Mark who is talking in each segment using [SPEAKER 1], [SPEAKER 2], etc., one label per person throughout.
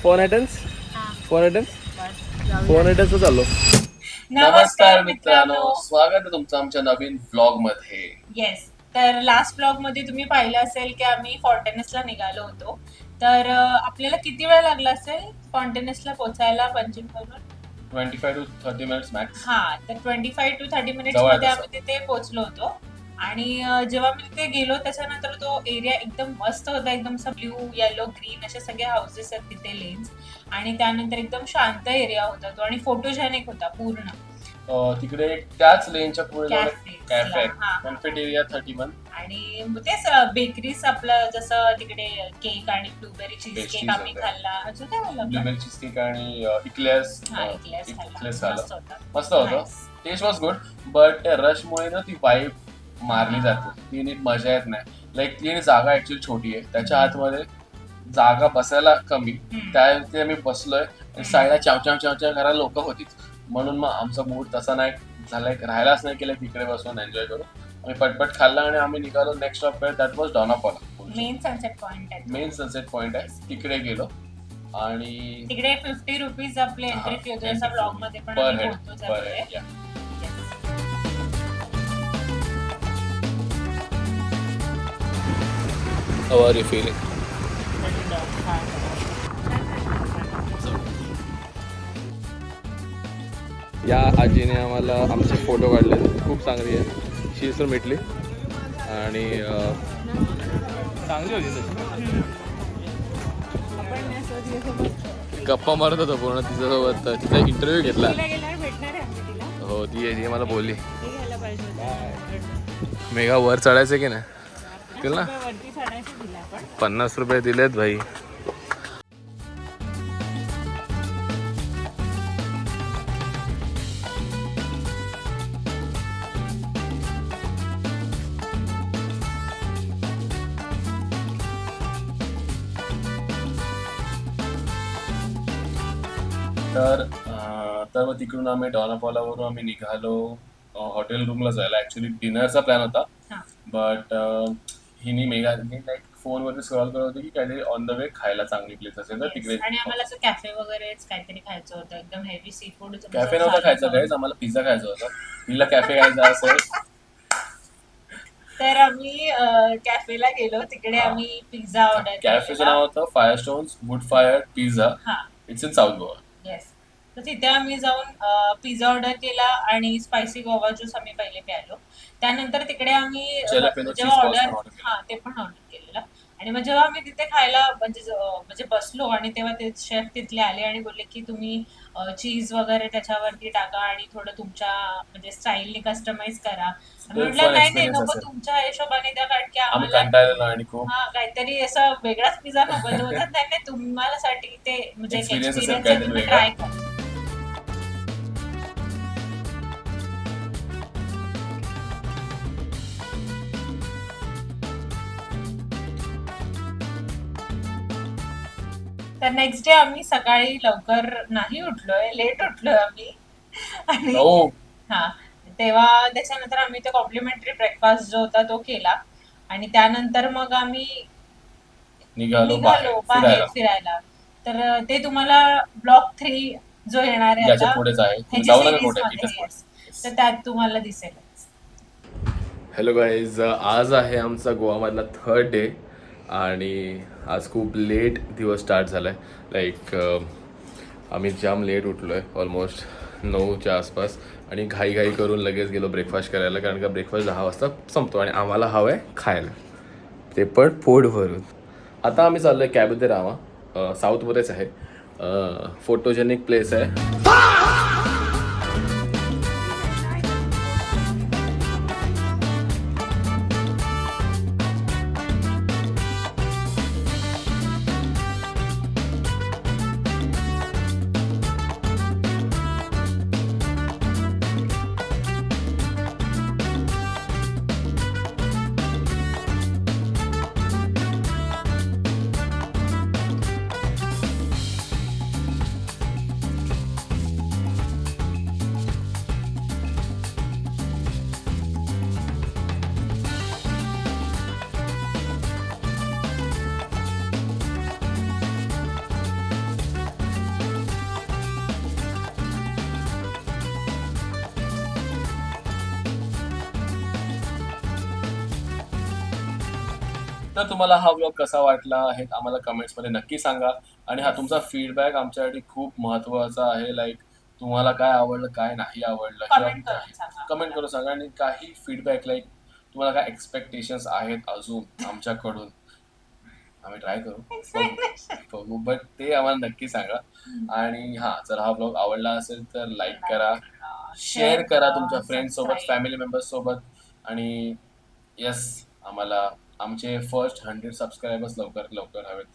[SPEAKER 1] Phone attains चाललो.
[SPEAKER 2] नमस्कार मित्रांनो, स्वागत आहे तुमचं आमच्या नवीन व्लॉग मध्ये.
[SPEAKER 3] येस, तर लास्ट ब्लॉग मध्ये तुम्ही पाहिलं असेल की आम्ही फॉन्टेनेसला निघालो होतो. तर आपल्याला किती वेळ लागला असेल फॉन्टेनेसला पोहोचायला पंचिमवरून?
[SPEAKER 2] 25 to 30 मिनिट्स मॅक्स.
[SPEAKER 3] हा, तर 25 to 30 मिनिट्स
[SPEAKER 2] जवळ
[SPEAKER 3] मध्ये
[SPEAKER 2] तसं.
[SPEAKER 3] आम्ही तिथे पोहोचलो होतो. आणि जेव्हा मी तिथे गेलो त्याच्यानंतर तो एरिया एकदम मस्त होता, एकदम ब्ल्यू येलो ग्रीन असे सगळे हाऊसेस आहेत तिथे, लेन्स. आणि त्यानंतर एकदम शांत एरिया होता तो आणि फोटोजेनिक होता पूर्ण.
[SPEAKER 2] तिकडे त्याच लेनच्या पुढे
[SPEAKER 3] Cafes
[SPEAKER 2] कॅफे
[SPEAKER 3] ला, हा.
[SPEAKER 2] कॅफेटेरिया 31.
[SPEAKER 3] आणि तेच बेकरीज आपलं जसं तिकडे केक आणि ब्लूबेरी चीज केक
[SPEAKER 2] Pastries
[SPEAKER 3] आम्ही
[SPEAKER 2] होते.
[SPEAKER 3] खाल्ला. अजून काय खाल्लं आपण?
[SPEAKER 2] ब्लूबेरी चीज केक आणि इक्लेस
[SPEAKER 3] Eclairs
[SPEAKER 2] इक्लेस
[SPEAKER 3] खाल्ला.
[SPEAKER 2] खाल्लं.
[SPEAKER 3] मस्त होता.
[SPEAKER 2] मस्त होतं.
[SPEAKER 3] Nice.
[SPEAKER 2] Taste was good, but त्या रशमुळे ना ती वाईब मारली जाते. ती नीट मजा येत नाही. लाईक ती जागा ऍक्च्युअली छोटी आहे, त्याच्या आतमध्ये जागा बसायला कमी. त्या आम्ही बसलोय आणि साईडला चावचाव करायला लोक होतीच, म्हणून मग आमचा मूड तसा नाही झालाय, राहायलाच नाही केलं तिकडे बसून एन्जॉय करू. आम्ही पटपट खाल्ला आणि आम्ही निघालो नेक्स्ट स्टॉप वर. That was Dona Paula.
[SPEAKER 3] Main sunset point आहे.
[SPEAKER 2] मेन सनसेट पॉइंट आहे, तिकडे गेलो. आणि
[SPEAKER 3] तिकडे 50 रुपीज आपले एंट्री फी होते, जसं ब्लॉग मध्ये पण
[SPEAKER 2] पर
[SPEAKER 3] आम्ही
[SPEAKER 2] हेड
[SPEAKER 3] बोलतो
[SPEAKER 2] पर
[SPEAKER 3] त्यामुळे.
[SPEAKER 2] Head.
[SPEAKER 1] How are you feeling? या आजीने आम्हाला आमचे फोटो काढले, खूप चांगली आहे. शीसर मिटली आणि चांगली होती तशी. गप्पा मारत होतो पूर्ण तिच्यासोबत, तिचा इंटरव्ह्यू घेतला. हो, ती मला बोलली मेघा वर चढायचं की नाही तिला ना. 50 रुपये दिलेत भाई.
[SPEAKER 2] तर मग तिकडून आम्ही डॉनापॉलावरून आम्ही निघालो हॉटेल रूमला जायला. ऍक्च्युली डिनरचा प्लॅन होता,
[SPEAKER 3] हा.
[SPEAKER 2] बट हिनी लाईक फोनवरती स्क्रॉल करत होती की काहीतरी ऑन द वे खायला चांगली प्लेस असेल तर तिकडे.
[SPEAKER 3] आणि आम्हाला असं कॅफे वगैरेच काहीतरी खायचं होतं, एकदम हेवी सी फूड.
[SPEAKER 2] कॅफे नव्हता खायचा गाईज, आम्हाला पिझ्झा खायचा होता. तिला कॅफे खायचा असेल
[SPEAKER 3] तर आम्ही कॅफेला गेलो. तिकडे आम्ही पिझ्झा ऑर्डर
[SPEAKER 2] कॅफेचं नाव होतं फायरस्टोन्स वुड फायर पिझ्झा.
[SPEAKER 3] हा,
[SPEAKER 2] it's in south Goa.
[SPEAKER 3] Yes. तर तिथे आम्ही जाऊन पिझ्झा ऑर्डर केला आणि स्पायसी गोवा ज्यूस आम्ही पहिले प्यायलो. त्यानंतर तिकडे आम्ही
[SPEAKER 2] Jalapeno cheese
[SPEAKER 3] जेव्हा
[SPEAKER 2] balls पण
[SPEAKER 3] ऑर्डर
[SPEAKER 2] order केलं.
[SPEAKER 3] हा ते पण ऑर्डर केलेलं. आणि मग जेव्हा आम्ही तिथे खायला म्हणजे बसलो आणि तेव्हा ते शेफ तिथले आले आणि बोलले की तुम्ही चीज वगैरे त्याच्यावरती टाका आणि थोडं तुमच्या म्हणजे स्टाईलने कस्टमाइज करा.
[SPEAKER 2] Still
[SPEAKER 3] म्हटलं
[SPEAKER 2] fun
[SPEAKER 3] नाही
[SPEAKER 2] experience
[SPEAKER 3] नको,
[SPEAKER 2] असेल.
[SPEAKER 3] तुमच्या हिशोबाने द्या, कारण की
[SPEAKER 2] आम्ही
[SPEAKER 3] आम्हाला
[SPEAKER 2] कंटाळलेलो आणि खूप
[SPEAKER 3] हा काहीतरी असं वेगळाच पिझ्झा नको. ते बोलतात नाही नाही, तुम्हाला साठी ते म्हणजे
[SPEAKER 2] Experience असेल
[SPEAKER 3] एक्सपिरियन्स आहे,
[SPEAKER 2] काहीतरी
[SPEAKER 3] तुम्ही
[SPEAKER 2] वेगळा.
[SPEAKER 3] ट्राय करा. तर नेक्स्ट डे आम्ही सकाळी लवकर नाही उठलोय, लेट उठलोय आम्ही. आणि
[SPEAKER 2] हो.
[SPEAKER 3] हा, तेव्हा त्याच्यानंतर आम्ही ते कॉम्प्लिमेंटरी ब्रेकफास्ट जो होता तो केला. आणि त्यानंतर मग आम्ही
[SPEAKER 2] निघालो बाहेर
[SPEAKER 3] फिरायला. तर ते तुम्हाला ब्लॉक 3 जो येणार आहे
[SPEAKER 2] याच्या
[SPEAKER 3] आता
[SPEAKER 2] पुढेच आहे.
[SPEAKER 3] ह्याच्या
[SPEAKER 2] जाऊ नका
[SPEAKER 3] series
[SPEAKER 2] कुठे,
[SPEAKER 3] मध्ये,
[SPEAKER 2] इथेच
[SPEAKER 3] yes.
[SPEAKER 2] पुढे.
[SPEAKER 3] तर त्यात तुम्हाला दिसेलच.
[SPEAKER 1] हॅलो गाईज, आज आहे आमचा गोवामधला 3rd डे आणि आज खूप लेट दिवस स्टार्ट झाला आहे. लाईक आम्ही जाम लेट उठलो आहे, ऑलमोस्ट 9च्या आसपास. आणि घाई करून लगेच गेलो ब्रेकफास्ट करायला, कारण का ब्रेकफास्ट 10 वाजता संपतो आणि आम्हाला हवं आहे खायला, ते पण पोट भरून. आता आम्ही चाललो आहे कॅबे रामा, साऊथमध्येच आहे. फोटोजेनिक प्लेस आहे.
[SPEAKER 2] तर तुम्हाला हा व्लॉग कसा वाटला हे आम्हाला कमेंट्समध्ये नक्की सांगा. आणि हा तुमचा फीडबॅक आमच्यासाठी खूप महत्त्वाचा आहे. लाईक तुम्हाला काय आवडलं काय नाही आवडलं
[SPEAKER 3] कमेंट करून सांगा.
[SPEAKER 2] कमेंट करून सांगा. आणि काही फीडबॅक लाईक तुम्हाला काय एक्सपेक्टेशन्स आहेत अजून आमच्याकडून, आम्ही ट्राय करू बट ते आम्हाला नक्की सांगा. आणि हा जर हा ब्लॉग आवडला असेल तर लाईक करा, शेअर करा तुमच्या फ्रेंड्स सोबत,
[SPEAKER 3] सबस्क्राईब.
[SPEAKER 2] फॅमिली मेंबर्स सोबत. आणि येस, आम्हाला आमचे फर्स्ट 100 सबस्क्रायबर्स लवकर लवकर हवेत.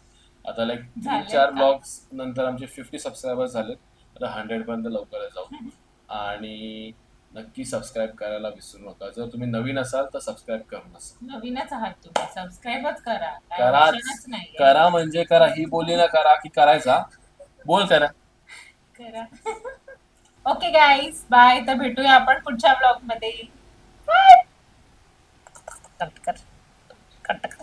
[SPEAKER 2] आता लाईक
[SPEAKER 3] झालेत
[SPEAKER 2] 3-4
[SPEAKER 3] का?
[SPEAKER 2] ब्लॉग्स नंतर आमचे 50 सबस्क्रायबर्स झालेत. आता 100 पर्यंत लवकरच जाऊ. आणि नक्की सबस्क्राईब करायला विसरू नका. जर तुम्ही नवीन असाल तर सबस्क्राईब करू नका.
[SPEAKER 3] नवीनच आहात तुम्ही, सबस्क्राईबच करा, काय
[SPEAKER 2] कराच,
[SPEAKER 3] ऑप्शनच नाहीये.
[SPEAKER 2] करा म्हणजे करा. ही बोलली ना करा की करायचा, बोल करा.
[SPEAKER 3] करा. Okay guys, bye. तर भेटूया आपण पुढच्या ब्लॉग मध्ये. बाय. कट कर.